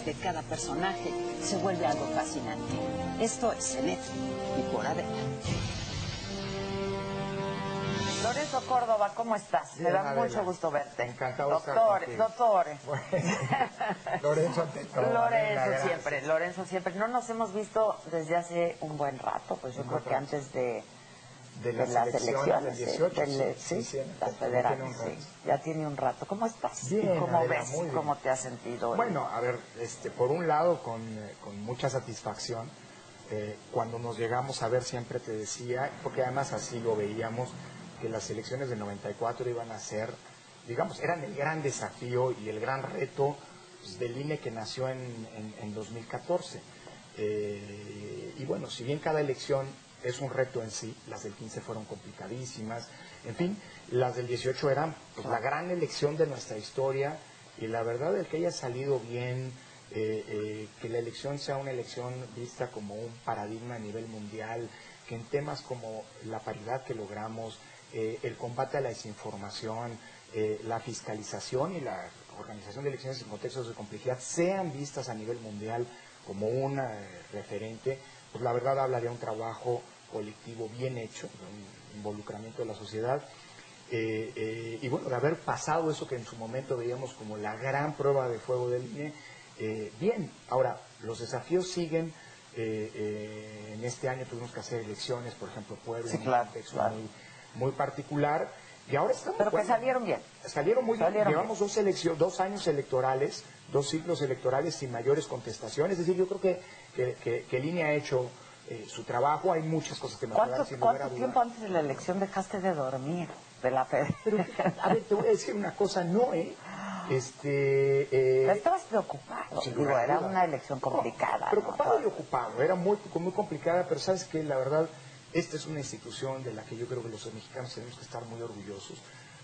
de cada personaje se vuelve algo fascinante. Esto es Enetre y por Adela. Lorenzo Córdoba, ¿cómo estás? Bien, Me da Adela. mucho gusto verte. Encantado de estar contigo. Doctores. Bueno, Lorenzo ante todo. Lorenzo siempre. No nos hemos visto desde hace un buen rato, pues yo creo que antes de las elecciones del 18, las federales, ya tiene un rato. ¿Cómo estás? Bien, ¿Cómo Adela, ves? muy bien. ¿Cómo te has sentido? Bueno, a ver, por un lado, con mucha satisfacción, cuando nos llegamos a ver, siempre te decía, porque además así lo veíamos, que las elecciones del 94 iban a ser, digamos, eran el gran desafío y el gran reto, pues, del INE que nació en 2014. Y bueno, si bien cada elección es un reto en sí, las del 15 fueron complicadísimas, en fin, las del 18 eran pues, la gran elección de nuestra historia, y la verdad es que haya salido bien, que la elección sea una elección vista como un paradigma a nivel mundial, que en temas como la paridad que logramos, el combate a la desinformación, la fiscalización y la organización de elecciones en contextos de complejidad sean vistas a nivel mundial como un referente, pues la verdad habla de un trabajo colectivo bien hecho, de un involucramiento de la sociedad, y bueno, de haber pasado eso que en su momento veíamos como la gran prueba de fuego del INE, bien. Ahora, los desafíos siguen. En este año tuvimos que hacer elecciones, por ejemplo, Puebla, sí, en un contexto muy particular, y ahora estamos... Pero que salieron bien. Salieron muy bien. Llevamos 2 años electorales, 2 ciclos electorales sin mayores contestaciones, es decir, yo creo que el INE ha hecho su trabajo. Hay muchas cosas que mejorar. ¿Cuánto tiempo antes de la elección dejaste de dormir de la FED? Pero, a ver, te voy a decir una cosa, estabas preocupado, era una elección complicada. Preocupado y ocupado, era muy complicada, pero sabes que la verdad, esta es una institución de la que yo creo que los mexicanos tenemos que estar muy orgullosos,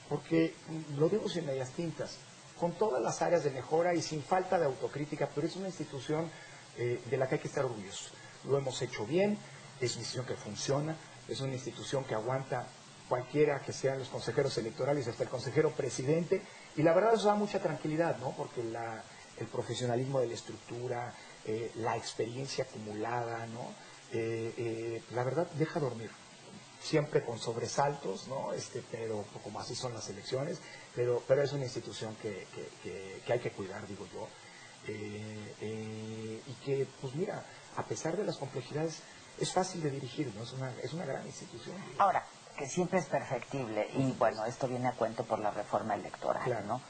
porque lo digo sin medias tintas, con todas las áreas de mejora y sin falta de autocrítica, pero es una institución de la que hay que estar orgullosos. Lo hemos hecho bien, es una institución que funciona, es una institución que aguanta cualquiera que sean los consejeros electorales, hasta el consejero presidente, y la verdad eso da mucha tranquilidad, ¿no? Porque el profesionalismo de la estructura, la experiencia acumulada, ¿no? La verdad deja dormir, siempre con sobresaltos, ¿no? Pero como así son las elecciones, pero es una institución que hay que cuidar, digo yo, y que, pues mira, a pesar de las complejidades, es fácil de dirigir, ¿no? Es una gran institución. Ahora, que siempre es perfectible, y bueno, esto viene a cuento por la reforma electoral, claro, ¿no?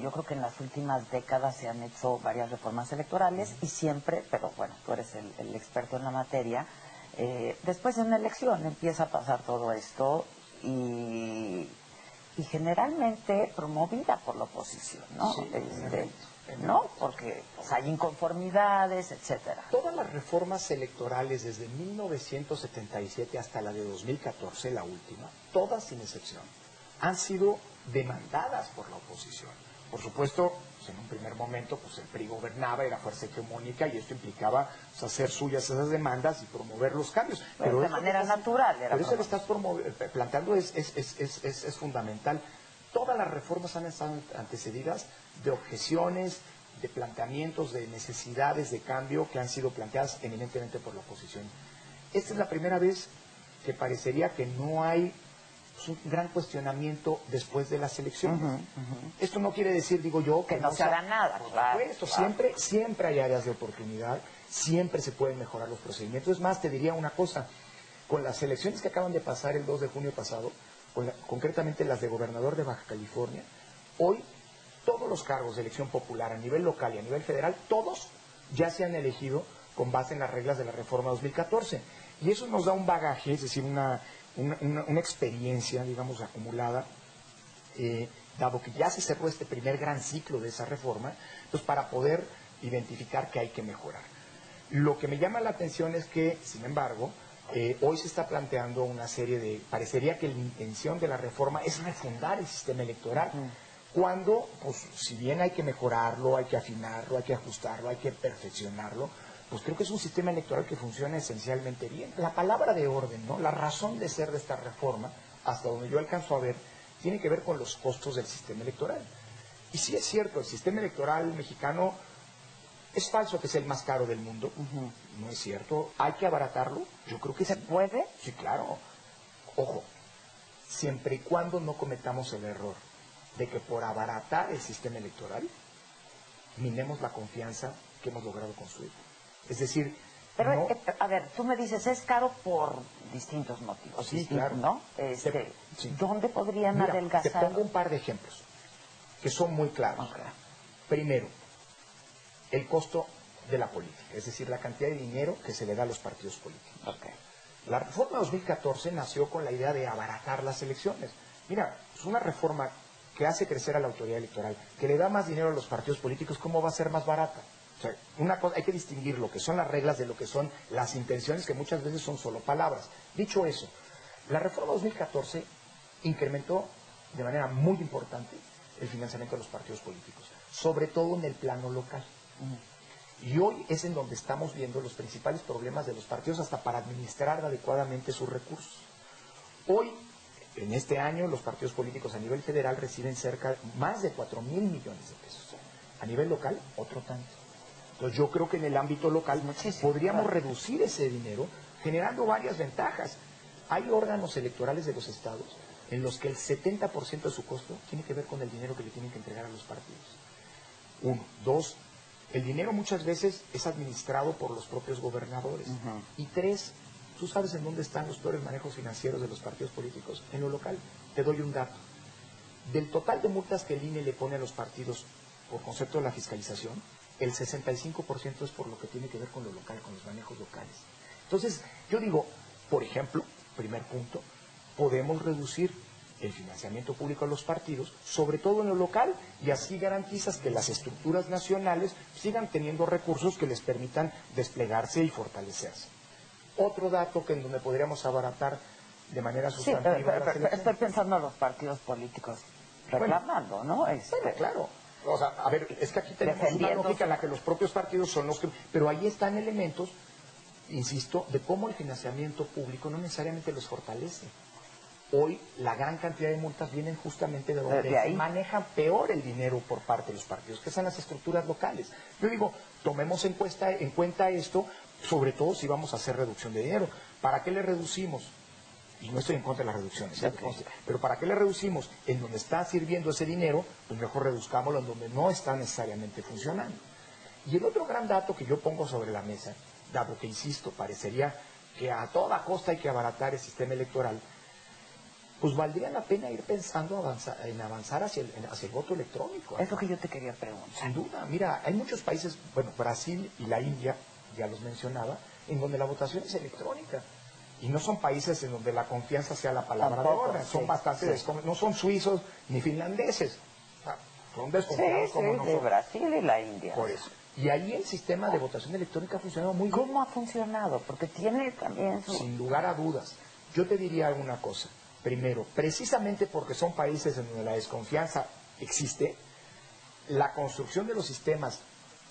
Yo creo que en las últimas décadas se han hecho varias reformas electorales y siempre, pero bueno, tú eres el experto en la materia, después de una elección empieza a pasar todo esto y generalmente promovida por la oposición, ¿no? Sí, ¿no? Porque pues, hay inconformidades, etcétera. Todas las reformas electorales desde 1977 hasta la de 2014, la última, todas sin excepción, han sido demandadas por la oposición. Por supuesto, pues, en un primer momento, pues el PRI gobernaba, era fuerza hegemónica, y esto implicaba pues, hacer suyas esas demandas y promover los cambios. Pero de manera natural. Pero eso que estás planteando es fundamental. Todas las reformas han estado antecedidas de objeciones, de planteamientos, de necesidades de cambio que han sido planteadas eminentemente por la oposición. Esta es la primera vez que parecería que no hay pues, un gran cuestionamiento después de las elecciones. Esto no quiere decir, digo yo, que no se haga nada. Por supuesto, siempre hay áreas de oportunidad, siempre se pueden mejorar los procedimientos. Es más, te diría una cosa, con las elecciones que acaban de pasar el 2 de junio pasado, concretamente las de gobernador de Baja California, hoy todos los cargos de elección popular a nivel local y a nivel federal, todos ya se han elegido con base en las reglas de la reforma 2014. Y eso nos da un bagaje, es decir, una experiencia, digamos, acumulada, dado que ya se cerró este primer gran ciclo de esa reforma, pues para poder identificar qué hay que mejorar. Lo que me llama la atención es que, sin embargo, hoy se está planteando una serie de... Parecería que la intención de la reforma es refundar el sistema electoral, cuando, pues, si bien hay que mejorarlo, hay que afinarlo, hay que ajustarlo, hay que perfeccionarlo, pues creo que es un sistema electoral que funciona esencialmente bien. La palabra de orden, ¿no? La razón de ser de esta reforma, hasta donde yo alcanzo a ver, tiene que ver con los costos del sistema electoral. Y sí es cierto, el sistema electoral mexicano Es falso que sea el más caro del mundo. No es cierto. ¿Hay que abaratarlo? Yo creo que ¿Se sí. puede? Sí, claro. Ojo, siempre y cuando no cometamos el error de que por abaratar el sistema electoral minemos la confianza que hemos logrado construir. Es decir, pero, no... a ver, tú me dices, es caro por distintos motivos. Sí, claro. ¿No? Sí. ¿Dónde podrían Mira, adelgazar? te pongo un par de ejemplos que son muy claros. Okay. Primero, el costo de la política, es decir, la cantidad de dinero que se le da a los partidos políticos. Okay. La reforma 2014 nació con la idea de abaratar las elecciones. Mira, es una reforma que hace crecer a la autoridad electoral, que le da más dinero a los partidos políticos. ¿Cómo va a ser más barata? O sea, una cosa, hay que distinguir lo que son las reglas de lo que son las intenciones, que muchas veces son solo palabras. Dicho eso, la reforma 2014 incrementó de manera muy importante el financiamiento de los partidos políticos, sobre todo en el plano local. Y hoy es en donde estamos viendo los principales problemas de los partidos hasta para administrar adecuadamente sus recursos. Hoy, en este año, los partidos políticos a nivel federal reciben más de 4,000 millones de pesos. A nivel local, otro tanto. Entonces yo creo que en el ámbito local podríamos reducir ese dinero generando varias ventajas. Hay órganos electorales de los estados en los que el 70% de su costo tiene que ver con el dinero que le tienen que entregar a los partidos. Uno. Dos, el dinero muchas veces es administrado por los propios gobernadores. Y tres, ¿tú sabes en dónde están los peores manejos financieros de los partidos políticos? En lo local. Te doy un dato. Del total de multas que el INE le pone a los partidos por concepto de la fiscalización, el 65% es por lo que tiene que ver con lo local, con los manejos locales. Entonces, yo digo, por ejemplo, primer punto, podemos reducir el financiamiento público a los partidos, sobre todo en lo local, y así garantizas que las estructuras nacionales sigan teniendo recursos que les permitan desplegarse y fortalecerse. Otro dato que en donde podríamos abaratar de manera sustantiva... Sí, estoy pensando en los partidos políticos reclamando, ¿no? Bueno, claro. O sea, a ver, es que aquí tenemos una lógica en la que los propios partidos son los que... Pero ahí están elementos, insisto, de cómo el financiamiento público no necesariamente los fortalece. Hoy la gran cantidad de multas vienen justamente de donde se maneja peor el dinero por parte de los partidos, que son las estructuras locales. Yo digo, tomemos en cuenta esto, sobre todo si vamos a hacer reducción de dinero. ¿Para qué le reducimos? Y no estoy en contra de las reducciones, pero ¿para qué le reducimos? En donde está sirviendo ese dinero, pues mejor reduzcámoslo en donde no está necesariamente funcionando. Y el otro gran dato que yo pongo sobre la mesa, dado que, insisto, parecería que a toda costa hay que abaratar el sistema electoral, pues valdría la pena ir pensando en avanzar hacia el voto electrónico. Es lo que yo te quería preguntar. Sin duda, mira, hay muchos países, bueno, Brasil y la India, ya los mencionaba, en donde la votación es electrónica. Y no son países en donde la confianza sea la palabra de orden, son bastante no son suizos ni finlandeses, son desconfiados como nosotros. Brasil y la India. Por eso. Y ahí el sistema de votación electrónica ha funcionado muy bien. ¿Cómo ha funcionado? Porque tiene también su... Sin lugar a dudas. Yo te diría una cosa. Primero, precisamente porque son países en donde la desconfianza existe, la construcción de los sistemas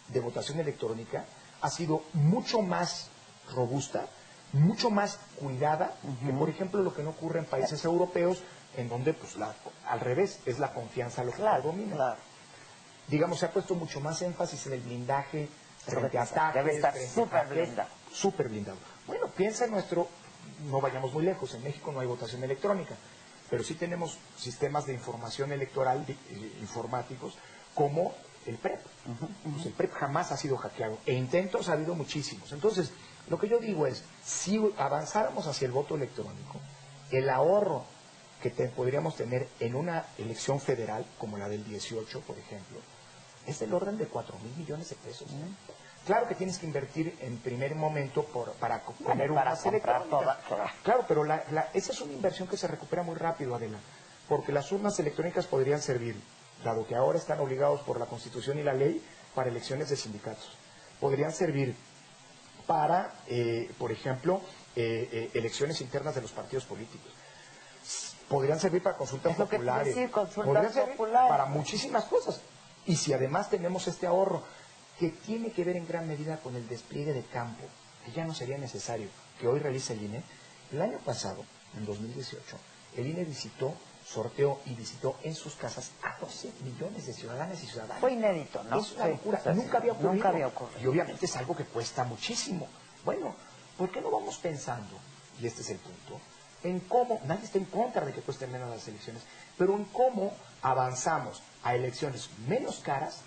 de votación electrónica ha sido mucho más robusta, mucho más cuidada que, por ejemplo, lo que no ocurre en países europeos, en donde, pues, al revés, es la confianza lo que predomina. Claro. Digamos, se ha puesto mucho más énfasis en el blindaje frente a ataques. Debe estar súper blindado. Súper blindado. Bueno, piensa en no vayamos muy lejos, en México no hay votación electrónica, pero sí tenemos sistemas de información electoral informáticos como el PREP. Pues el PREP jamás ha sido hackeado, e intentos ha habido muchísimos. Entonces, lo que yo digo es, si avanzáramos hacia el voto electrónico, el ahorro que podríamos tener en una elección federal, como la del 18, por ejemplo, es del orden de 4,000 millones de pesos. Claro que tienes que invertir en primer momento para poner unas electrónicas. Claro, pero esa es una inversión que se recupera muy rápido, Adela, porque las urnas electrónicas podrían servir, dado que ahora están obligados por la Constitución y la ley, para elecciones de sindicatos. Podrían servir para, por ejemplo, elecciones internas de los partidos políticos. Podrían servir para consultas populares. Podrían servir para muchísimas cosas. Y si además tenemos este ahorro, que tiene que ver en gran medida con el despliegue de campo, que ya no sería necesario que hoy realice el INE. El año pasado, en 2018, el INE visitó sorteó y visitó en sus casas a 12 millones de ciudadanas y ciudadanos. Fue inédito, ¿no? Es una locura. O sea, nunca había ocurrido. Y obviamente es algo que cuesta muchísimo. Bueno, ¿por qué no vamos pensando, y este es el punto, en cómo, nadie está en contra de que cuesten menos las elecciones, pero en cómo avanzamos a elecciones menos caras,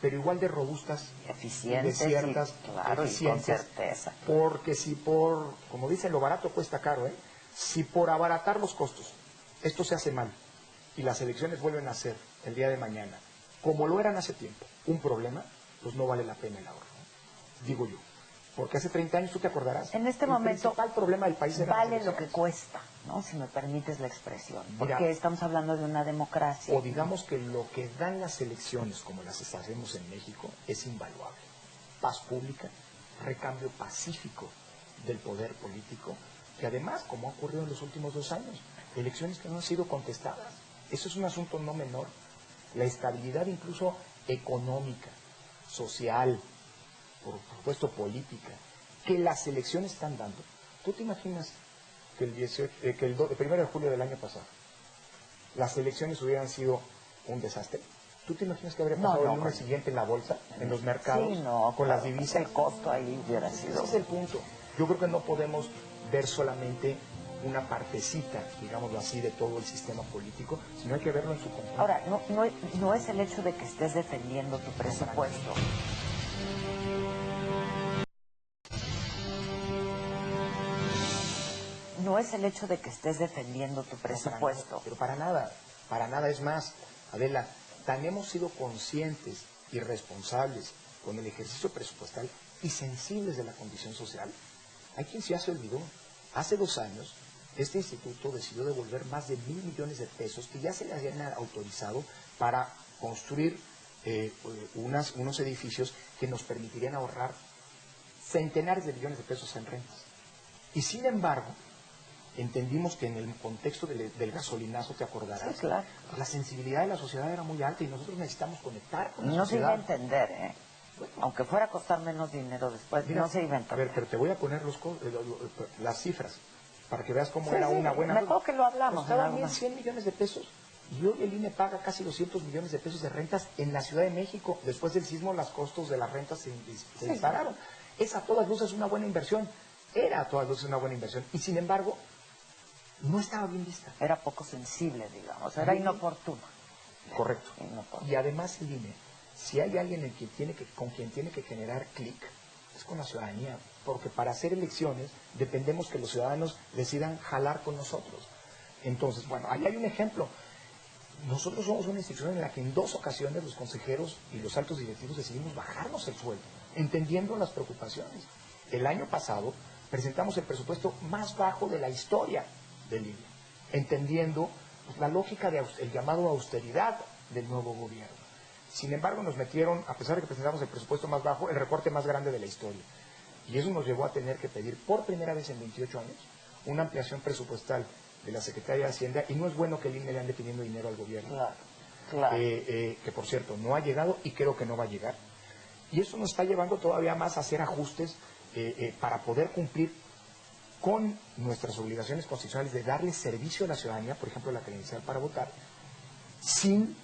pero igual de robustas, eficientes, de ciertas, claro, eficientes, y con certeza. Porque si por, como dicen, lo barato cuesta caro, si por abaratar los costos esto se hace mal y las elecciones vuelven a ser el día de mañana, como lo eran hace tiempo, un problema, pues no vale la pena el ahorro, ¿no? Digo yo. Porque hace 30 años, tú te acordarás, en este momento el principal problema del país era vale lo que cuesta, ¿no? Si me permites la expresión, porque Mira, estamos hablando de una democracia. O digamos que lo que dan las elecciones, como las hacemos en México, es invaluable. Paz pública, recambio pacífico del poder político, que además, como ha ocurrido en los últimos 2 años, elecciones que no han sido contestadas. Eso es un asunto no menor. La estabilidad incluso económica, social, por supuesto política, que las elecciones están dando. ¿Tú te imaginas que el 1 de julio del año pasado las elecciones hubieran sido un desastre? ¿Tú te imaginas que habría pasado el lunes siguiente en la bolsa, en los mercados, con las divisas? El costo ahí hubiera sido. Ese es el punto. Yo creo que no podemos ver solamente una partecita, digámoslo así, de todo el sistema político, sino hay que verlo en su conjunto. Ahora, no es el hecho de que estés defendiendo tu presupuesto. No es el hecho de que estés defendiendo tu presupuesto. Pero para nada. Es más, Adela, tan hemos sido conscientes y responsables con el ejercicio presupuestal y sensibles de la condición social. Hay quien ya se olvidó. Hace 2 años, este instituto decidió devolver más de 1,000 millones de pesos que ya se le habían autorizado para construir unos edificios que nos permitirían ahorrar centenares de millones de pesos en rentas. Y sin embargo, entendimos que en el contexto del gasolinazo, te acordarás, sí, claro, la sensibilidad de la sociedad era muy alta y nosotros necesitamos conectar con la sociedad. No se iba a entender, aunque fuera a costar menos dinero después, no se iba a entender. A ver, pero te voy a poner las cifras para que veas cómo era una buena... Mejor que lo hablamos. Costaba 1,100 millones de pesos y hoy el INE paga casi 200 millones de pesos de rentas en la Ciudad de México. Después del sismo, los costos de las rentas se dispararon. Es a todas luces una buena inversión. Era a todas luces una buena inversión. Y sin embargo, no estaba bien vista. Era poco sensible, digamos. Era inoportuna. Correcto. Y además el INE, si hay alguien con quien tiene que generar clic, es con la ciudadanía. Porque para hacer elecciones dependemos que los ciudadanos decidan jalar con nosotros. Entonces, bueno, ahí hay un ejemplo. Nosotros somos una institución en la que en 2 ocasiones los consejeros y los altos directivos decidimos bajarnos el sueldo, entendiendo las preocupaciones. El año pasado presentamos el presupuesto más bajo de la historia del INE, entendiendo la lógica del llamado austeridad del nuevo gobierno. Sin embargo, nos metieron, a pesar de que presentamos el presupuesto más bajo, el recorte más grande de la historia. Y eso nos llevó a tener que pedir por primera vez en 28 años una ampliación presupuestal de la Secretaría de Hacienda, y no es bueno que el INE le ande pidiendo dinero al gobierno. Claro. Que por cierto no ha llegado y creo que no va a llegar. Y eso nos está llevando todavía más a hacer ajustes para poder cumplir con nuestras obligaciones constitucionales de darle servicio a la ciudadanía, por ejemplo la credencial para votar, sin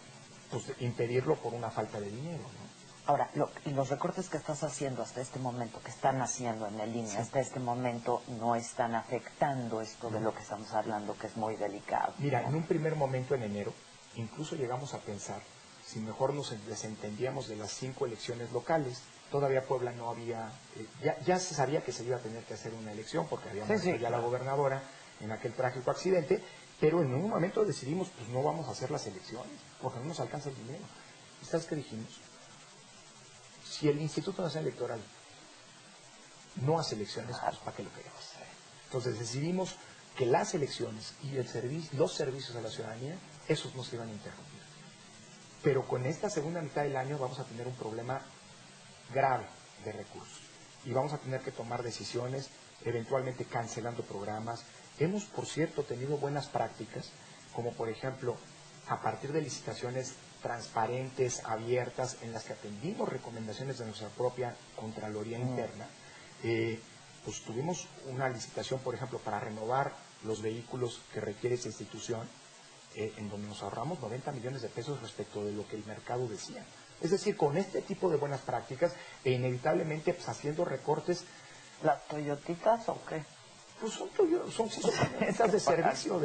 impedirlo por una falta de dinero, ¿no? Ahora, los recortes que estás haciendo hasta este momento, que están haciendo en el INE, hasta este momento, no están afectando esto de lo que estamos hablando, que es muy delicado. Mira, en un primer momento en enero, incluso llegamos a pensar si mejor nos desentendíamos de las 5 elecciones locales. Todavía Puebla no había, ya se sabía que se iba a tener que hacer una elección porque había muerto ya la gobernadora en aquel trágico accidente, pero en un momento decidimos, pues no vamos a hacer las elecciones porque no nos alcanza el dinero. ¿Y sabes qué dijimos? Si el Instituto Nacional Electoral no hace elecciones, pues ¿para qué lo queremos? Entonces decidimos que las elecciones y los servicios a la ciudadanía, esos no se iban a interrumpir. Pero con esta segunda mitad del año vamos a tener un problema grave de recursos y vamos a tener que tomar decisiones, eventualmente cancelando programas. Hemos, por cierto, tenido buenas prácticas, como por ejemplo, a partir de licitaciones transparentes, abiertas, en las que atendimos recomendaciones de nuestra propia Contraloría Interna. Pues tuvimos una licitación, por ejemplo, para renovar los vehículos que requiere esa institución, en donde nos ahorramos 90 millones de pesos respecto de lo que el mercado decía. Es decir, con este tipo de buenas prácticas e inevitablemente pues, haciendo recortes. ¿Las Toyotitas o qué? Pues son camionetas de servicio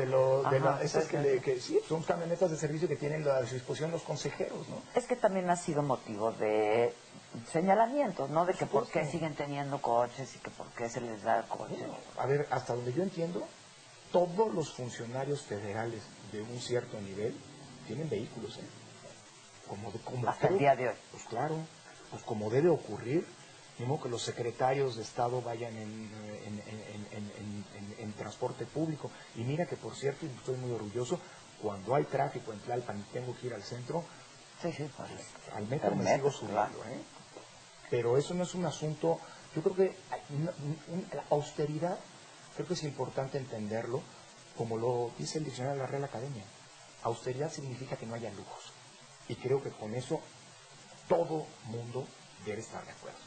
sí, son camionetas de servicio que tienen a su disposición los consejeros, ¿no? Es que también ha sido motivo de señalamientos, ¿no? De que por qué siguen teniendo coches y que por qué se les da el coche. Bueno, a ver, hasta donde yo entiendo, todos los funcionarios federales de un cierto nivel tienen vehículos, ¿eh? Hasta el día de hoy. Pues claro, pues como debe ocurrir, mismo que los secretarios de Estado vayan en transporte público. Y mira que, por cierto, y estoy muy orgulloso, cuando hay tráfico en Tlalpan y tengo que ir al centro, al metro me sigo subiendo, ¿eh? Pero eso no es un asunto, yo creo que la austeridad, creo que es importante entenderlo, como lo dice el diccionario de la Real Academia. Austeridad significa que no haya lujos. Y creo que con eso todo mundo debe estar de acuerdo.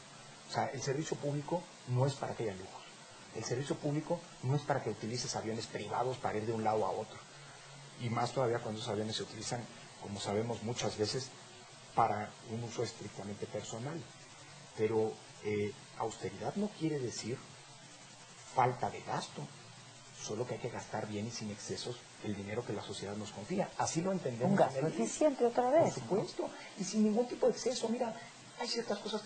O sea, el servicio público no es para que haya lujos. El servicio público no es para que utilices aviones privados para ir de un lado a otro. Y más todavía cuando esos aviones se utilizan, como sabemos muchas veces, para un uso estrictamente personal. Pero austeridad no quiere decir falta de gasto. Solo que hay que gastar bien y sin excesos el dinero que la sociedad nos confía. Así lo entendemos. Un gasto eficiente otra vez. Por supuesto. ¿No? Y sin ningún tipo de exceso. Mira, hay ciertas cosas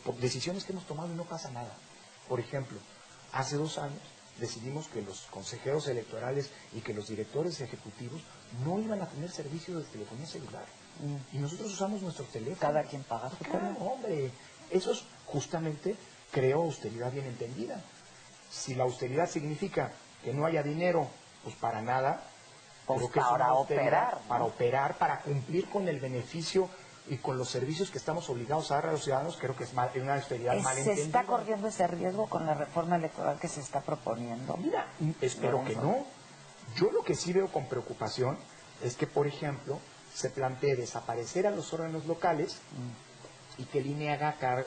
por decisiones que hemos tomado y no pasa nada. Por ejemplo, hace 2 años decidimos que los consejeros electorales y que los directores ejecutivos no iban a tener servicio de telefonía celular. Y nosotros usamos nuestro teléfono. Cada quien paga su teléfono. Hombre, eso es justamente, creo, austeridad bien entendida. Si la austeridad significa que no haya dinero, pues para nada. Pues que para operar, ¿no? Para operar, para cumplir con el beneficio y con los servicios que estamos obligados a dar a los ciudadanos, creo que es una austeridad mal entendida. ¿Se está corriendo ese riesgo con la reforma electoral que se está proponiendo? Mira, espero que no. Yo lo que sí veo con preocupación es que, por ejemplo, se plantee desaparecer a los órganos locales y que el INE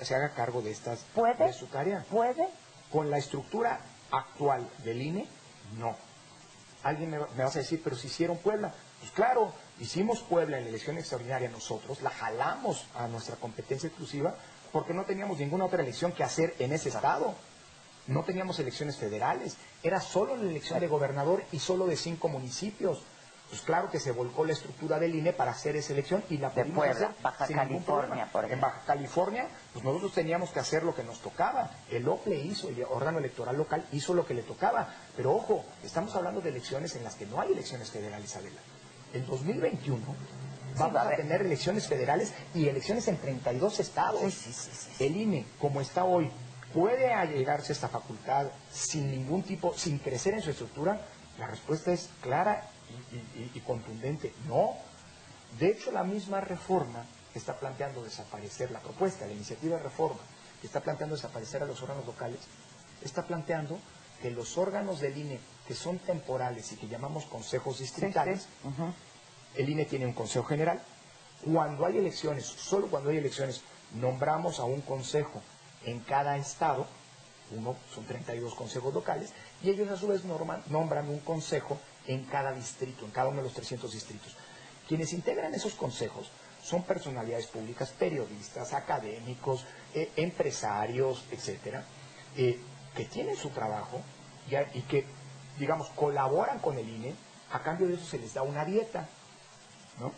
se haga cargo de de su tarea. ¿Puede? Con la estructura actual del INE, no. Alguien me vas a decir, pero si hicieron Puebla. Pues claro, hicimos Puebla en la elección extraordinaria nosotros, la jalamos a nuestra competencia exclusiva porque no teníamos ninguna otra elección que hacer en ese estado. No teníamos elecciones federales, era solo la elección de gobernador y solo de 5 municipios. Pues claro que se volcó la estructura del INE para hacer esa elección y la pudimos hacer Baja California, por ejemplo. En Baja California, pues nosotros teníamos que hacer lo que nos tocaba. El OPLE hizo, el órgano electoral local hizo lo que le tocaba. Pero ojo, estamos hablando de elecciones en las que no hay elecciones federales, Adela. En 2021 vamos a tener elecciones federales y elecciones en 32 estados. El INE, como está hoy, ¿puede allegarse esta facultad sin ningún tipo, sin crecer en su estructura? La respuesta es clara y contundente. No. De hecho, la misma reforma que está planteando desaparecer, la propuesta, la iniciativa de reforma que está planteando desaparecer a los órganos locales, está planteando que los órganos del INE que son temporales y que llamamos consejos distritales, el INE tiene un consejo general. Cuando hay elecciones, solo cuando hay elecciones, nombramos a un consejo en cada estado, son 32 consejos locales, y ellos a su vez nombran un consejo en cada distrito, en cada uno de los 300 distritos. Quienes integran esos consejos son personalidades públicas, periodistas, académicos, empresarios, etcétera, que tienen su trabajo y que, digamos, colaboran con el INE. A cambio de eso se les da una dieta, ¿no?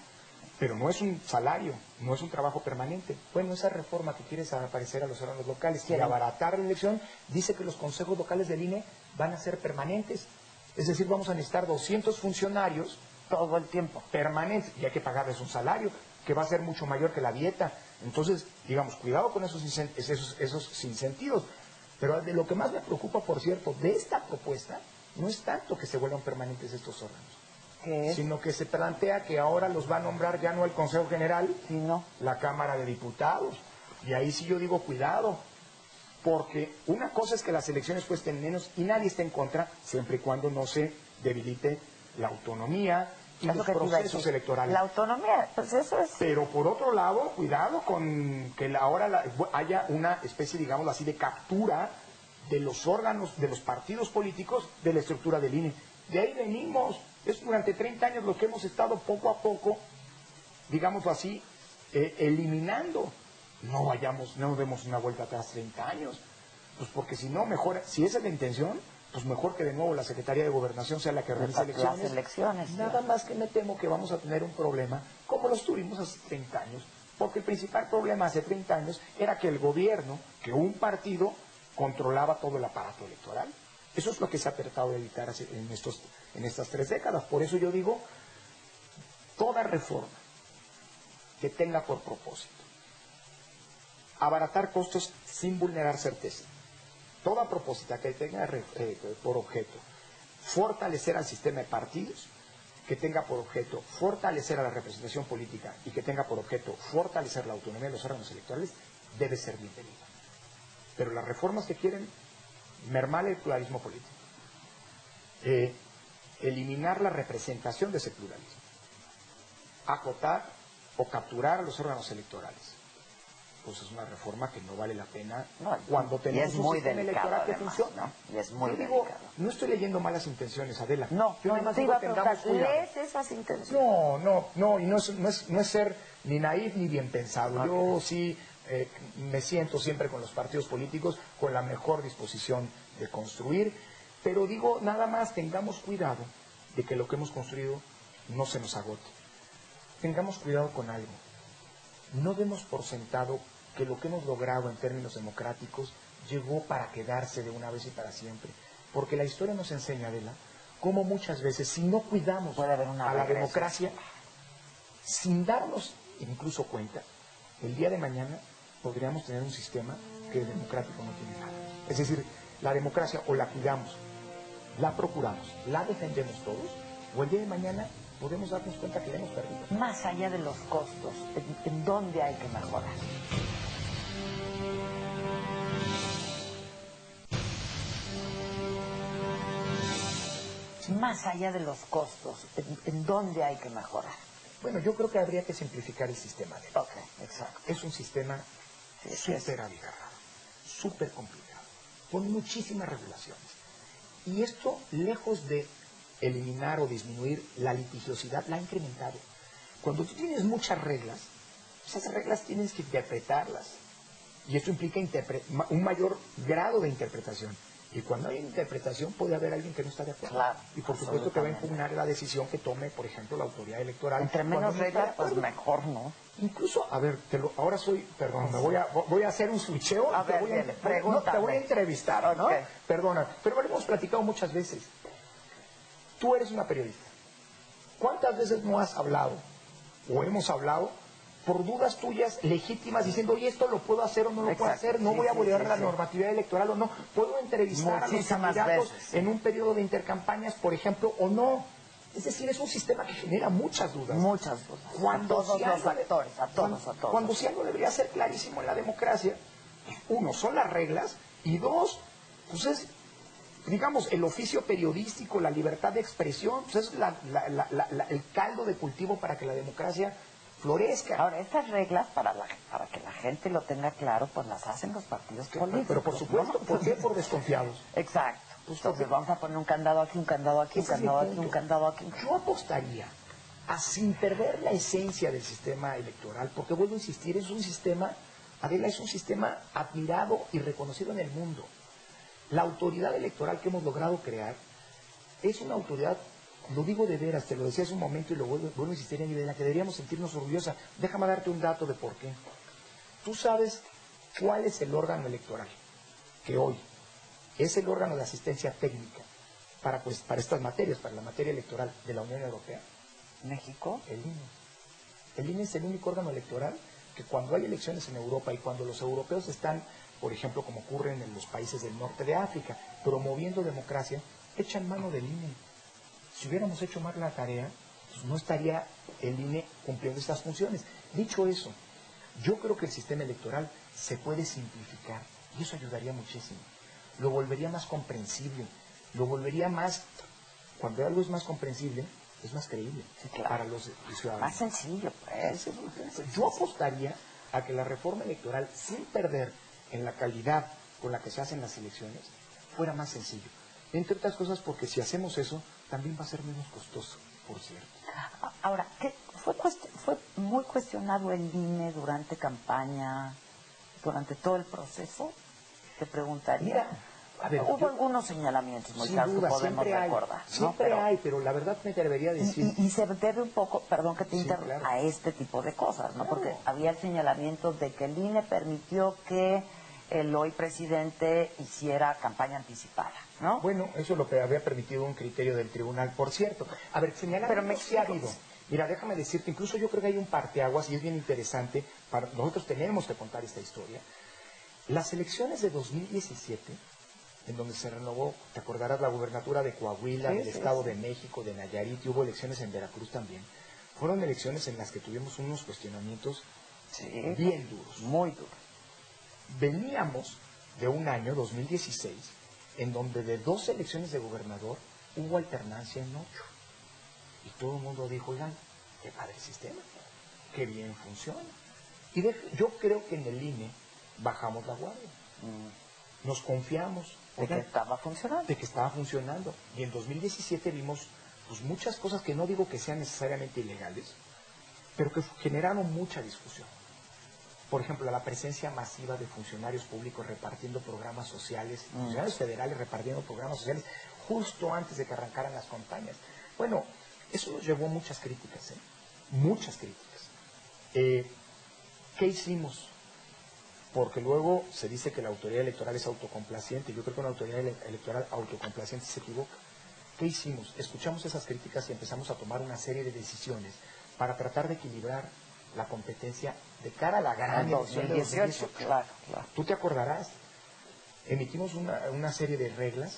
Pero no es un salario, no es un trabajo permanente. Bueno, esa reforma que quiere desaparecer a los órganos locales y abaratar la elección, dice que los consejos locales del INE van a ser permanentes. Es decir, vamos a necesitar 200 funcionarios todo el tiempo permanentes, y hay que pagarles un salario que va a ser mucho mayor que la dieta. Entonces, digamos, cuidado con esos sinsentidos. Pero de lo que más me preocupa, por cierto, de esta propuesta, no es tanto que se vuelvan permanentes estos órganos, sino que se plantea que ahora los va a nombrar ya no el Consejo General, sino la Cámara de Diputados. Y ahí sí yo digo, cuidado, porque una cosa es que las elecciones cuesten menos y nadie está en contra, siempre y cuando no se debilite la autonomía y los procesos electorales. La autonomía, pues eso es... Pero por otro lado, cuidado con que ahora haya una especie, digamos así, de captura de los órganos, de los partidos políticos, de la estructura del INE. De ahí venimos. Es durante 30 años lo que hemos estado poco a poco, digámoslo así, eliminando. No demos una vuelta atrás 30 años, pues porque si no, mejor, si esa es la intención, pues mejor que de nuevo la Secretaría de Gobernación sea la que realice elecciones. Las elecciones. Nada más que me temo que vamos a tener un problema como los tuvimos hace 30 años, porque el principal problema hace 30 años era que el gobierno, que un partido, controlaba todo el aparato electoral. Eso es lo que se ha tratado de evitar en estas 3 décadas. Por eso yo digo, toda reforma que tenga por propósito abaratar costos sin vulnerar certeza, toda propuesta que tenga por objeto fortalecer al sistema de partidos, que tenga por objeto fortalecer a la representación política y que tenga por objeto fortalecer la autonomía de los órganos electorales, debe ser bienvenida. Pero las reformas que quieren mermar el pluralismo político, eliminar la representación de ese pluralismo, acotar o capturar a los órganos electorales, pues es una reforma que no vale la pena cuando tenemos un sistema electoral que funciona. ¿No? Y es muy delicado. Delicado. No estoy leyendo malas intenciones, Adela. No, yo no te iba a preguntar, ¿lees esas intenciones? No, y no es ser ni naif ni bien pensado. Okay. Yo sí me siento siempre con los partidos políticos con la mejor disposición de construir, pero digo, nada más tengamos cuidado de que lo que hemos construido no se nos agote. Tengamos cuidado con algo. No demos por sentado que lo que hemos logrado en términos democráticos llegó para quedarse de una vez y para siempre. Porque la historia nos enseña, Adela, cómo muchas veces, si no cuidamos a la democracia, sin darnos incluso cuenta, el día de mañana podríamos tener un sistema que el democrático no tiene nada. Es decir, la democracia o la cuidamos, la procuramos, la defendemos todos, o el día de mañana podemos darnos cuenta que la hemos perdido. Más allá de los costos, ¿en dónde hay que mejorar? Más allá de los costos, ¿en dónde hay que mejorar? Bueno, yo creo que habría que simplificar el sistema. Ok, exacto. Es un sistema súper abigarrado, súper complicado, con muchísimas regulaciones. Y esto, lejos de eliminar o disminuir la litigiosidad, la ha incrementado. Cuando tú tienes muchas reglas, esas reglas tienes que interpretarlas. Y esto implica un mayor grado de interpretación. Y cuando hay interpretación puede haber alguien que no está de acuerdo. Claro, y por supuesto que va a impugnar la decisión que tome, por ejemplo, la autoridad electoral. Entre menos reglas, pues mejor, ¿no? Incluso, a ver, ahora perdón, me voy a hacer un switcheo. A ver, te voy a entrevistar, ¿no? Okay. Perdona, pero lo hemos platicado muchas veces. Tú eres una periodista. ¿Cuántas veces no has hablado o hemos hablado por dudas tuyas legítimas diciendo, oye, esto lo puedo hacer o no lo puedo hacer, no voy a violar la normatividad electoral o no, puedo entrevistar a los candidatos en un periodo de intercampañas, por ejemplo, o no? Es decir, es un sistema que genera muchas dudas. Muchas dudas. Cuando a todos los actores, a todos. Cuando si algo debería ser clarísimo en la democracia, uno, son las reglas, y dos, pues es, digamos, el oficio periodístico, la libertad de expresión, pues es el caldo de cultivo para que la democracia florezca. Ahora, estas reglas, para que la gente lo tenga claro, pues las hacen los partidos políticos. Pero por supuesto, ¿no? ¿Por qué? Por desconfiados. Exacto. Entonces vamos a poner un candado aquí, un candado aquí, un candado aquí, un candado aquí. Yo apostaría a, sin perder la esencia del sistema electoral, porque vuelvo a insistir, es un sistema, Adela, es un sistema admirado y reconocido en el mundo. La autoridad electoral que hemos logrado crear es una autoridad, lo digo de veras, te lo decía hace un momento y lo vuelvo a insistir, de la que deberíamos sentirnos orgullosa. Déjame darte un dato de por qué. Tú sabes cuál es el órgano electoral que hoy es el órgano de asistencia técnica para estas materias, para la materia electoral de la Unión Europea. ¿México? El INE. El INE es el único órgano electoral que cuando hay elecciones en Europa y cuando los europeos están, por ejemplo, como ocurre en los países del norte de África, promoviendo democracia, echan mano del INE. Si hubiéramos hecho mal la tarea, pues no estaría el INE cumpliendo estas funciones. Dicho eso, yo creo que el sistema electoral se puede simplificar y eso ayudaría muchísimo. Lo volvería más comprensible, lo volvería más, cuando algo es más comprensible, es más creíble, sí, claro, para los ciudadanos. Más sencillo, pues. Yo apostaría a que la reforma electoral, sin perder en la calidad con la que se hacen las elecciones, fuera más sencillo. Entre otras cosas porque si hacemos eso, también va a ser menos costoso, por cierto. Ahora, ¿qué fue muy cuestionado el INE durante campaña, durante todo el proceso? Te preguntaría. Mira, a ver, hubo algunos señalamientos muy claros que podemos recordar, ¿no? Siempre hay, pero la verdad me atrevería a decir... Y se debe un poco, perdón que te Sí, interrumpa, claro. a este tipo de cosas, ¿no? Claro. Porque había el señalamiento de que el INE permitió que el hoy presidente hiciera campaña anticipada, ¿no? Bueno, eso es lo que había permitido un criterio del tribunal, por cierto. A ver, señalamientos sí ha habido. Mira, déjame decirte, incluso yo creo que hay un parteaguas y es bien interesante, nosotros tenemos que contar esta historia. Las elecciones de 2017, en donde se renovó, te acordarás, la gubernatura de Coahuila, del Estado de México, de Nayarit, y hubo elecciones en Veracruz también, fueron elecciones en las que tuvimos unos cuestionamientos bien duros. Muy duros. Veníamos de un año, 2016, en donde de 2 elecciones de gobernador hubo alternancia en 8. Y todo el mundo dijo, oigan, qué padre sistema, qué bien funciona. Y yo creo que en el INE bajamos la guardia. Nos confiamos. De que estaba funcionando. De que estaba funcionando. Y en 2017 vimos pues, muchas cosas que no digo que sean necesariamente ilegales, pero que generaron mucha discusión. Por ejemplo, la presencia masiva de funcionarios públicos repartiendo programas sociales, funcionarios federales repartiendo programas sociales justo antes de que arrancaran las campañas. Bueno, eso nos llevó a muchas críticas, muchas críticas. ¿Qué hicimos? Porque luego se dice que la autoridad electoral es autocomplaciente. Yo creo que una autoridad electoral autocomplaciente se equivoca. ¿Qué hicimos? Escuchamos esas críticas y empezamos a tomar una serie de decisiones para tratar de equilibrar la competencia de cara a la gran elección de 2018. Claro. Tú te acordarás, emitimos una serie de reglas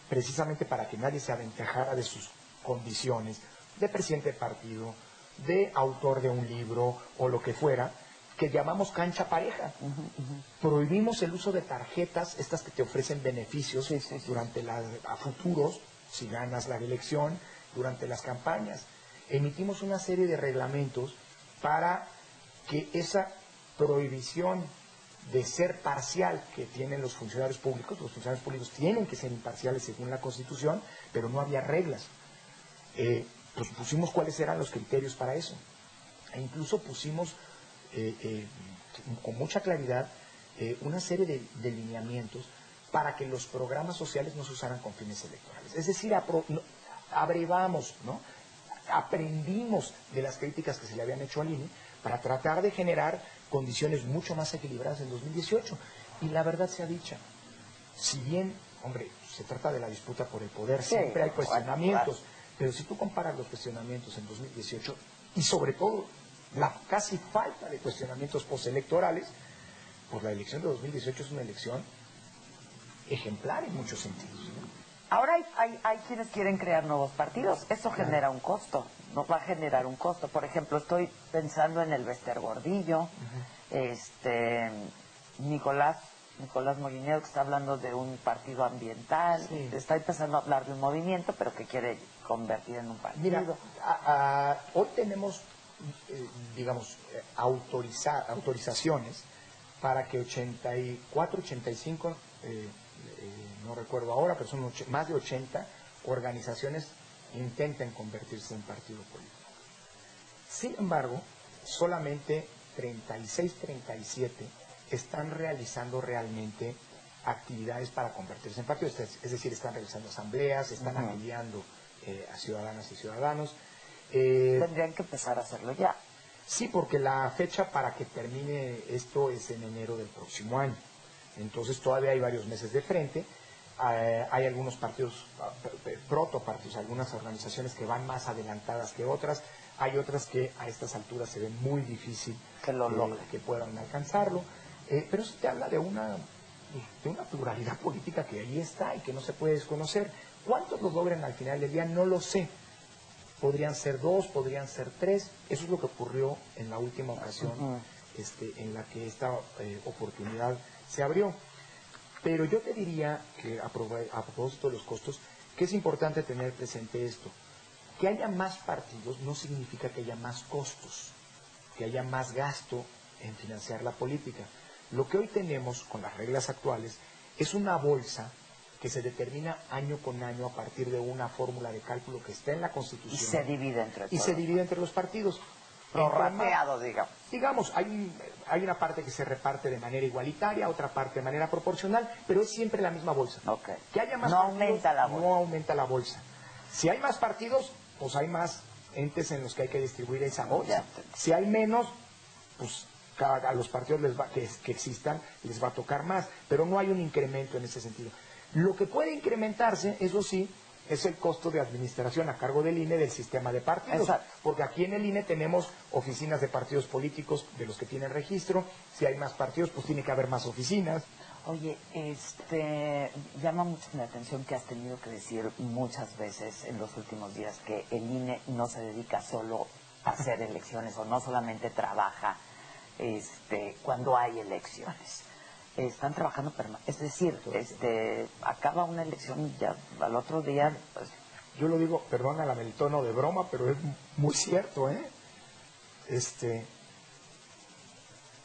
precisamente para que nadie se aventajara de sus condiciones de presidente de partido, de autor de un libro o lo que fuera, que llamamos cancha pareja. Prohibimos el uso de tarjetas, estas que te ofrecen beneficios durante a futuros, si ganas la elección, durante las campañas. Emitimos una serie de reglamentos para que esa prohibición de ser parcial que tienen los funcionarios públicos tienen que ser imparciales según la Constitución, pero no había reglas. Pues pusimos cuáles eran los criterios para eso. E incluso pusimos con mucha claridad una serie de lineamientos para que los programas sociales no se usaran con fines electorales. Es decir, abrevamos, ¿no? Aprendimos de las críticas que se le habían hecho al INE para tratar de generar condiciones mucho más equilibradas en 2018. Y la verdad sea dicha, si bien, hombre, se trata de la disputa por el poder, siempre hay cuestionamientos, pero si tú comparas los cuestionamientos en 2018 y sobre todo la casi falta de cuestionamientos postelectorales, pues la elección de 2018 es una elección ejemplar en muchos sentidos, ¿no? Ahora hay quienes quieren crear nuevos partidos. Eso genera un costo. Nos va a generar un costo. Por ejemplo, estoy pensando en el Bester Gordillo, Nicolás Molinero, que está hablando de un partido ambiental. Está empezando a hablar de un movimiento, pero que quiere convertir en un partido. Mira, hoy tenemos, digamos, autorizaciones para que 84, 85... no recuerdo ahora, pero son más de 80 organizaciones intenten convertirse en partido político. Sin embargo, solamente 36, 37 están realizando realmente actividades para convertirse en partidos, es decir, están realizando asambleas, están afiliando a ciudadanas y ciudadanos. Tendrían que empezar a hacerlo ya. Sí, porque la fecha para que termine esto es en enero del próximo año. Entonces todavía hay varios meses de frente. Hay algunos partidos, protopartidos, algunas organizaciones que van más adelantadas que otras. Hay otras que a estas alturas se ven muy difícil que puedan alcanzarlo. Pero eso te habla de una pluralidad política que ahí está y que no se puede desconocer. ¿Cuántos lo logran al final del día? No lo sé. Podrían ser 2, podrían ser 3. Eso es lo que ocurrió en la última ocasión en la que esta oportunidad se abrió. Pero yo te diría que a propósito de los costos, que es importante tener presente esto. Que haya más partidos no significa que haya más costos, que haya más gasto en financiar la política. Lo que hoy tenemos con las reglas actuales es una bolsa que se determina año con año a partir de una fórmula de cálculo que está en la Constitución. Y se divide entre todos. Y se divide entre los partidos. Prorrateado, digamos. Digamos, hay una parte que se reparte de manera igualitaria, otra parte de manera proporcional, pero es siempre la misma bolsa. Okay. Que haya más no partidos, aumenta la bolsa. No aumenta la bolsa. Si hay más partidos, pues hay más entes en los que hay que distribuir esa bolsa. Si hay menos, pues a los partidos que existan les va a tocar más, pero no hay un incremento en ese sentido. Lo que puede incrementarse, eso sí, es el costo de administración a cargo del INE del sistema de partidos. Exacto. Porque aquí en el INE tenemos oficinas de partidos políticos de los que tienen registro. Si hay más partidos, pues tiene que haber más oficinas. Oye, llama mucho la atención que has tenido que decir muchas veces en los últimos días que el INE no se dedica solo a hacer elecciones o no solamente trabaja cuando hay elecciones. Están trabajando es decir, acaba una elección y ya al otro día pues... Yo lo digo, perdóname el tono de broma, pero es muy cierto,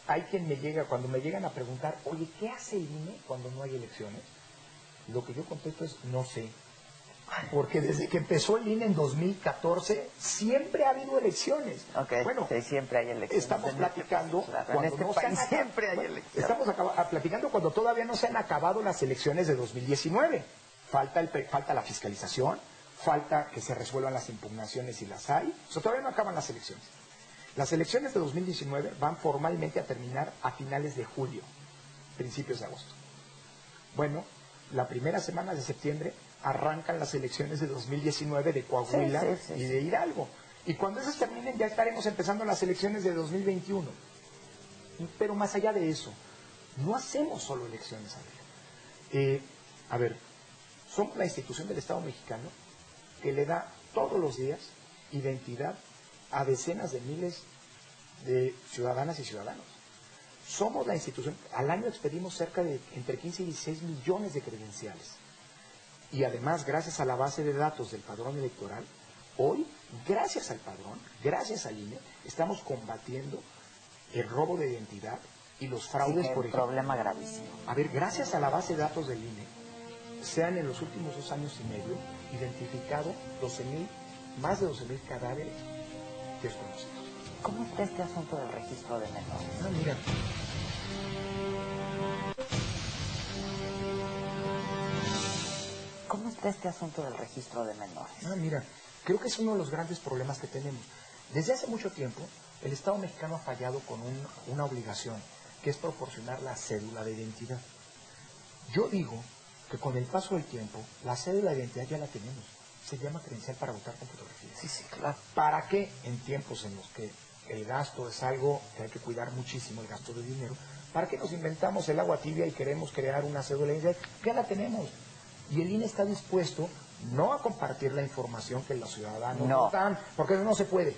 hay quien cuando me llegan a preguntar, oye, ¿qué hace el INE cuando no hay elecciones? Lo que yo contesto es, no sé. Porque desde que empezó el INE en 2014, siempre ha habido elecciones. Okay, bueno, sí, siempre hay elecciones. Estamos platicando siempre hay elecciones. Estamos platicando cuando todavía no se han acabado las elecciones de 2019. Falta la fiscalización, falta que se resuelvan las impugnaciones si las hay. O sea, todavía no acaban las elecciones. Las elecciones de 2019 van formalmente a terminar a finales de julio, principios de agosto. Bueno, la primera semana de septiembre arrancan las elecciones de 2019 de Coahuila y de Hidalgo. Y cuando esas terminen ya estaremos empezando las elecciones de 2021. Pero más allá de eso, no hacemos solo elecciones, somos la institución del Estado mexicano que le da todos los días identidad a decenas de miles de ciudadanas y ciudadanos. Somos la institución, al año expedimos cerca de entre 15 y 16 millones de credenciales. Y además, gracias a la base de datos del padrón electoral, hoy, gracias al padrón, gracias al INE, estamos combatiendo el robo de identidad y los fraudes, por ejemplo. Problema gravísimo. Gracias a la base de datos del INE, se han en los últimos 2 años y medio identificado más de 12,000 cadáveres desconocidos. ¿Cómo está este asunto del registro de menores? Mira. ¿Cómo está este asunto del registro de menores? Mira, creo que es uno de los grandes problemas que tenemos. Desde hace mucho tiempo, el Estado mexicano ha fallado con una obligación, que es proporcionar la cédula de identidad. Yo digo que con el paso del tiempo, la cédula de identidad ya la tenemos. Se llama credencial para votar con fotografía. Sí, claro. ¿Para qué? En tiempos en los que el gasto es algo que hay que cuidar muchísimo, el gasto de dinero, ¿para qué nos inventamos el agua tibia y queremos crear una cédula de identidad? Ya la tenemos. Y el INE está dispuesto no a compartir la información que los ciudadanos nos dan, porque eso no se puede.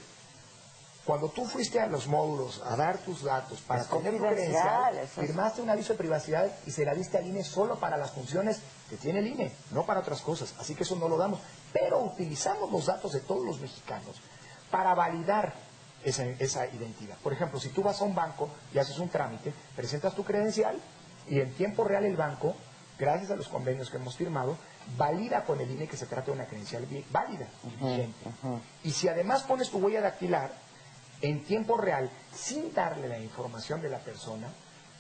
Cuando tú fuiste a los módulos a dar tus datos para tener tu credencial, firmaste un aviso de privacidad y se la diste al INE solo para las funciones que tiene el INE, no para otras cosas. Así que eso no lo damos. Pero utilizamos los datos de todos los mexicanos para validar esa identidad. Por ejemplo, si tú vas a un banco y haces un trámite, presentas tu credencial y en tiempo real el banco, gracias a los convenios que hemos firmado, valida con el INE que se trata de una credencial válida y vigente. Y si además pones tu huella dactilar en tiempo real, sin darle la información de la persona,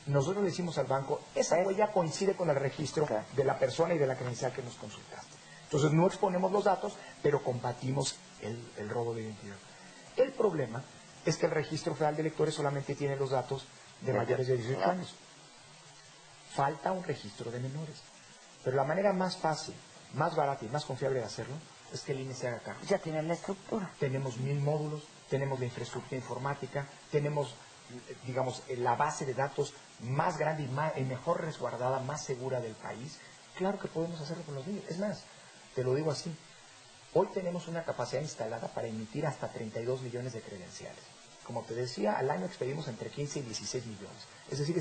nosotros le decimos al banco, esa huella coincide con el registro de la persona y de la credencial que nos consultaste. Entonces no exponemos los datos, pero combatimos el robo de identidad. El problema es que el Registro Federal de Electores solamente tiene los datos de mayores de 18 años. Falta un registro de menores. Pero la manera más fácil, más barata y más confiable de hacerlo es que el INE se haga cargo. Ya tienen la estructura. Tenemos 1000 módulos, tenemos la infraestructura informática, tenemos, digamos, la base de datos más grande y mejor resguardada, más segura del país. Claro que podemos hacerlo con los niños. Es más, te lo digo así, hoy tenemos una capacidad instalada para emitir hasta 32 millones de credenciales. Como te decía, al año expedimos entre 15 y 16 millones. Es decir,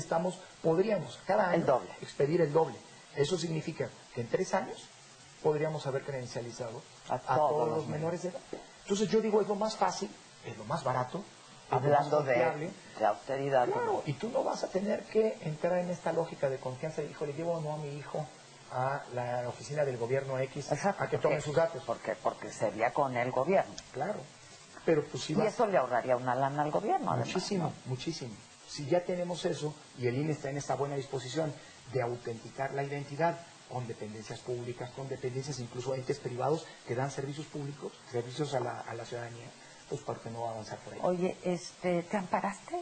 podríamos cada año expedir el doble. Eso significa que en 3 años podríamos haber credencializado a todos los menores de edad. Entonces yo digo, es lo más fácil, es lo más barato, hablando de austeridad. Claro, y tú no vas a tener que entrar en esta lógica de confianza de, híjole, llevo o no a mi hijo a la oficina del gobierno X Exacto, a que tomen sus datos. Porque sería con el gobierno. Claro, pero pues si Y eso le ahorraría una lana al gobierno, además, muchísimo, ¿no? muchísimo. Si ya tenemos eso y el INE está en esta buena disposición de autenticar la identidad con dependencias públicas, con dependencias incluso entes privados que dan servicios públicos, servicios a la ciudadanía, pues ¿por qué no avanzar por ahí? Oye, ¿te amparaste?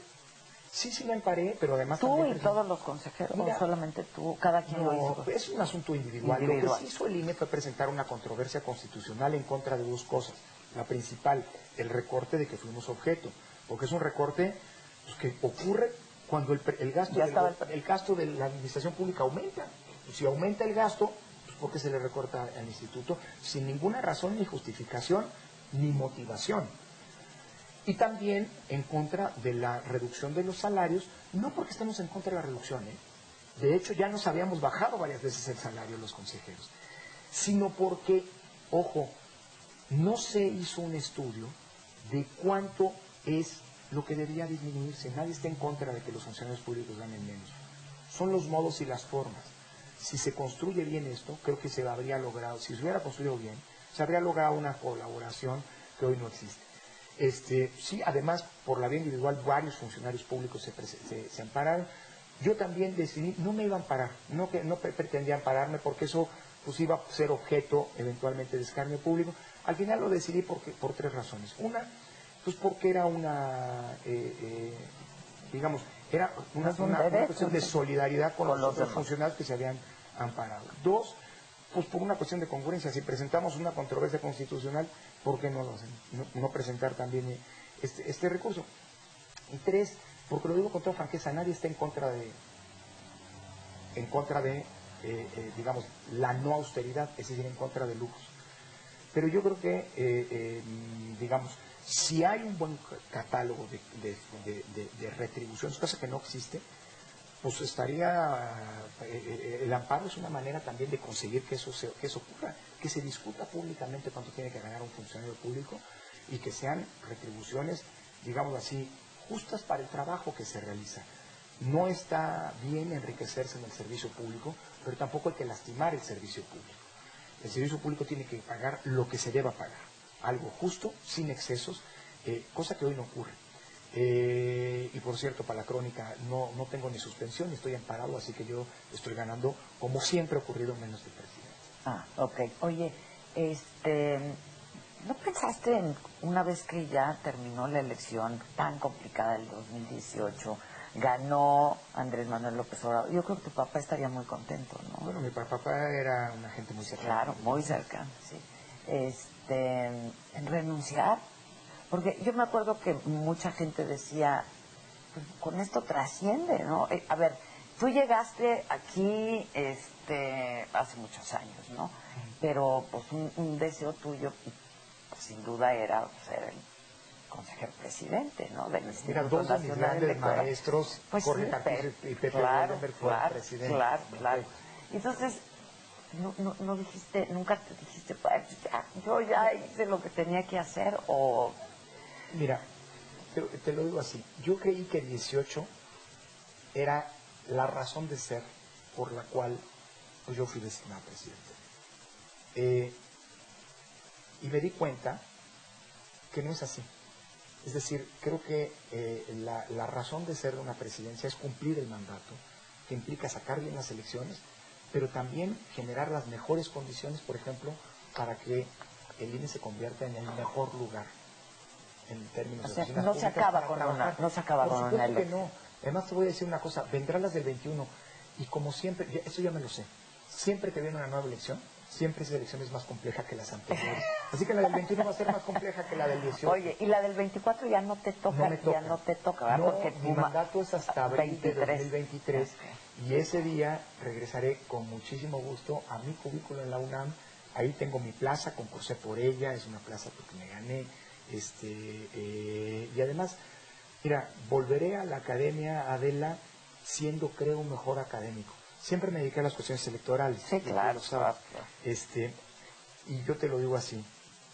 Sí, me amparé, pero además ¿Tú también... y todos los consejeros? Mira, ¿O solamente tú? ¿Cada quien lo No, hizo? es un asunto individual. Lo que sí hizo el INE fue presentar una controversia constitucional en contra de dos cosas. La principal, el recorte de que fuimos objeto, porque es un recorte pues, que ocurre cuando el gasto de la administración pública aumenta. Y si aumenta el gasto, pues ¿por qué se le recorta al instituto? Sin ninguna razón, ni justificación, ni motivación. Y también en contra de la reducción de los salarios, no porque estemos en contra de la reducción, de hecho ya nos habíamos bajado varias veces el salario de los consejeros, sino porque, ojo, no se hizo un estudio de cuánto es lo que debería disminuirse. Nadie está en contra de que los funcionarios públicos ganen menos. Son los modos y las formas. Si se construye bien esto, creo que se habría logrado, si se hubiera construido bien, se habría logrado una colaboración que hoy no existe. Sí, además, por la vía individual, varios funcionarios públicos se ampararon. Yo también decidí, no me iba a amparar, no pretendía ampararme porque eso pues iba a ser objeto eventualmente de escarnio público. Al final lo decidí por tres razones. Una, pues porque era digamos, era una cuestión de solidaridad con los otros funcionarios que se habían amparado. Dos, pues por una cuestión de congruencia. Si presentamos una controversia constitucional, ¿por qué no lo hacen? No presentar también este recurso. Y tres, porque lo digo con toda franqueza, nadie está en contra de digamos, la no austeridad, es decir, en contra de lujos. Pero yo creo que, digamos, si hay un buen catálogo de retribuciones, cosa que no existe, pues estaría, el amparo es una manera también de conseguir que eso ocurra, que se discuta públicamente cuánto tiene que ganar un funcionario público y que sean retribuciones, digamos así, justas para el trabajo que se realiza. No está bien enriquecerse en el servicio público, pero tampoco hay que lastimar el servicio público. El servicio público tiene que pagar lo que se deba pagar, algo justo, sin excesos, cosa que hoy no ocurre. Y por cierto, para la crónica, no tengo ni suspensión, ni estoy amparado, así que yo estoy ganando, como siempre ha ocurrido, menos de presidente. Ah, ok. Oye, ¿no pensaste en, una vez que ya terminó la elección tan complicada del 2018, ganó Andrés Manuel López Obrador? Yo creo que tu papá estaría muy contento, ¿no? Bueno, mi papá era una gente muy cercana. Claro, muy cercana, sí. En renunciar, porque yo me acuerdo que mucha gente decía, pues, con esto trasciende, ¿no? A ver, tú llegaste aquí hace muchos años, ¿no? Pero pues un deseo tuyo, pues, sin duda, era ser el consejero presidente, ¿no? Del Instituto Dos de mis Nacional grandes Electoral. maestros, Pues Jorge sí, Carpizo y Pepe claro, Goldenberg, fueron claro, presidentes. claro. Entonces, no dijiste, nunca te dijiste, pues, yo ya hice lo que tenía que hacer, o... Mira, te lo digo así, yo creí que 18 era la razón de ser por la cual pues, yo fui designado presidente. Y me di cuenta que no es así. Es decir, creo que la razón de ser de una presidencia es cumplir el mandato, que implica sacar bien las elecciones, pero también generar las mejores condiciones, por ejemplo, para que el INE se convierta en el mejor lugar en términos de oficinas no se públicas acaba para con trabajar. no se acaba con una Por supuesto que elección. no. Además te voy a decir una cosa, vendrán las del 21 y como siempre, eso ya me lo sé, siempre que viene una nueva elección, siempre esa elección es más compleja que las anteriores. Así que la del 21 va a ser más compleja que la del 18. Oye, y la del 24 ya no te toca, No me toca. ya no te toca, ¿verdad? No, porque mi mandato es hasta abril de 2023 Okay. y ese día regresaré con muchísimo gusto a mi cubículo en la UNAM. Ahí tengo mi plaza, concursé por ella, es una plaza porque me gané. Y además, mira, volveré a la academia, Adela, siendo, creo, un mejor académico. Siempre me dediqué a las cuestiones electorales. Sí, claro. Y yo te lo digo así,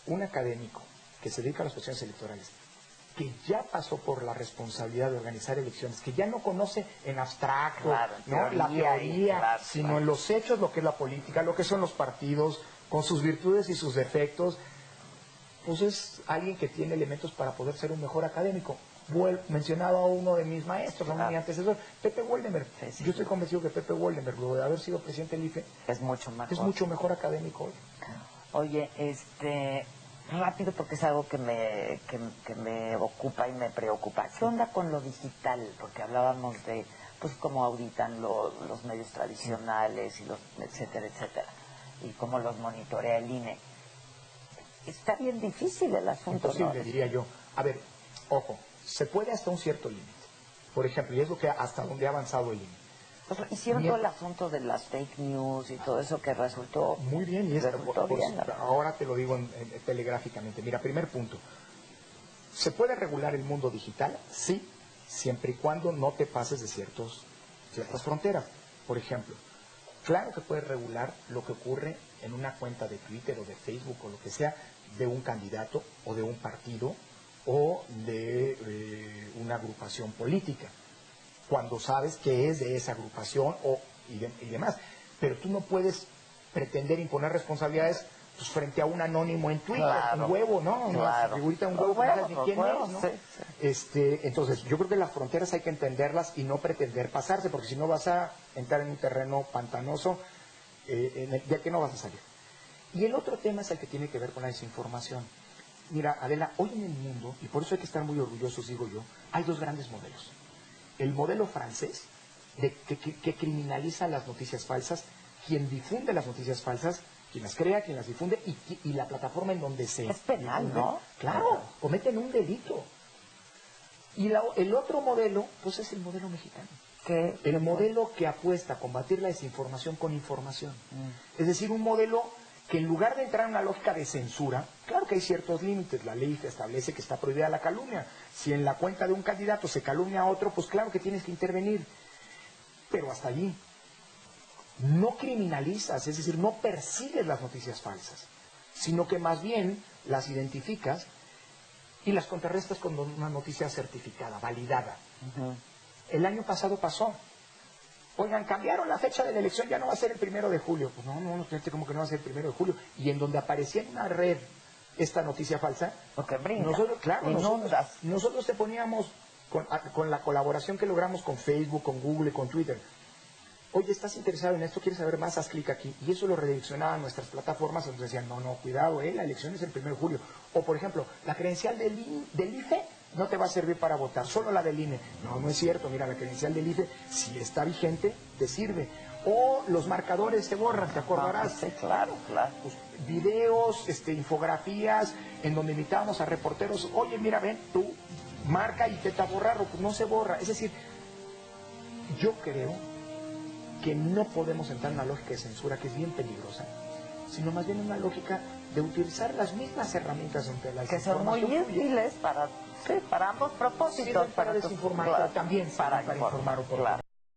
un académico que se dedica a las cuestiones electorales que ya pasó por la responsabilidad de organizar elecciones, que ya no conoce en abstracto, Claro, ¿no? La teoría, claro, sino claro. en los hechos lo que es la política, lo que son los partidos, con sus virtudes y sus defectos, pues es alguien que tiene elementos para poder ser un mejor académico. Mencionaba a uno de mis maestros, a mi antecesor, Pepe Woldenberg. Sí. Yo estoy convencido que Pepe Woldenberg, luego de haber sido presidente del IFE, Es mucho mejor. es mucho mejor académico hoy. Oye, rápido porque es algo que me ocupa y me preocupa. ¿Qué onda con lo digital? Porque hablábamos de, pues, cómo auditan los medios tradicionales y los etcétera, etcétera, y cómo los monitorea el INE. Está bien difícil el asunto, Imposible, ¿no? diría yo. A ver, ojo, se puede hasta un cierto límite. Por ejemplo, y es lo que hasta donde ha avanzado el INE. Pues hicieron todo el asunto de las fake news y todo eso que resultó muy bien, y resultó bien. ahora te lo digo telegráficamente. Mira, primer punto. ¿Se puede regular el mundo digital? Sí, siempre y cuando no te pases de ciertas fronteras. Por ejemplo, claro que puedes regular lo que ocurre en una cuenta de Twitter o de Facebook o lo que sea de un candidato o de un partido o de una agrupación política, cuando sabes que es de esa agrupación y demás. Pero tú no puedes pretender imponer responsabilidades pues, frente a un anónimo en Twitter, Claro, un huevo, ¿no? Claro. Figurita un huevo, que no sabes ni quién es, ¿no? Sí. Entonces, yo creo que las fronteras hay que entenderlas y no pretender pasarse, porque si no vas a entrar en un terreno pantanoso ya que no vas a salir. Y el otro tema es el que tiene que ver con la desinformación. Mira, Adela, hoy en el mundo, y por eso hay que estar muy orgullosos, digo yo, hay dos grandes modelos. El modelo francés, que criminaliza las noticias falsas, quien difunde las noticias falsas, quien las crea, quien las difunde, y la plataforma en donde se... Es penal, difunde, ¿no? Claro, cometen un delito. Y el otro modelo, pues es el modelo mexicano. ¿Qué? El modelo que apuesta a combatir la desinformación con información. Es decir, un modelo que en lugar de entrar en una lógica de censura, claro que hay ciertos límites, la ley establece que está prohibida la calumnia. Si en la cuenta de un candidato se calumnia a otro, pues claro que tienes que intervenir. Pero hasta allí. No criminalizas, es decir, no persigues las noticias falsas, sino que más bien las identificas y las contrarrestas con una noticia certificada, validada. El año pasado pasó. Oigan, cambiaron la fecha de la elección, ya no va a ser el 1 de julio. Pues no, fíjate como que no va a ser el 1 de julio. Y en donde aparecía en una red esta noticia falsa, porque brinda, nosotros, claro, nosotros te poníamos con la colaboración que logramos con Facebook, con Google y con Twitter. Oye, ¿estás interesado en esto? ¿Quieres saber más? Haz clic aquí. Y eso lo redireccionaba a nuestras plataformas, donde decían, no, cuidado, la elección es el 1 de julio. O, por ejemplo, la credencial del IFE no te va a servir para votar, solo la del INE. No es cierto, mira, la credencial del IFE, si está vigente, te sirve. O los marcadores se borran, ¿te acordarás? Sí, claro. Pues, videos, infografías, en donde invitábamos a reporteros, oye, mira, ven, tú marca y intenta borrarlo, pues no se borra. Es decir, yo creo que no podemos entrar en una lógica de censura que es bien peligrosa, sino más bien en una lógica de utilizar las mismas herramientas ante la desinformación. Que son muy útiles para ambos propósitos. Para desinformar, pero también para informar oportunamente.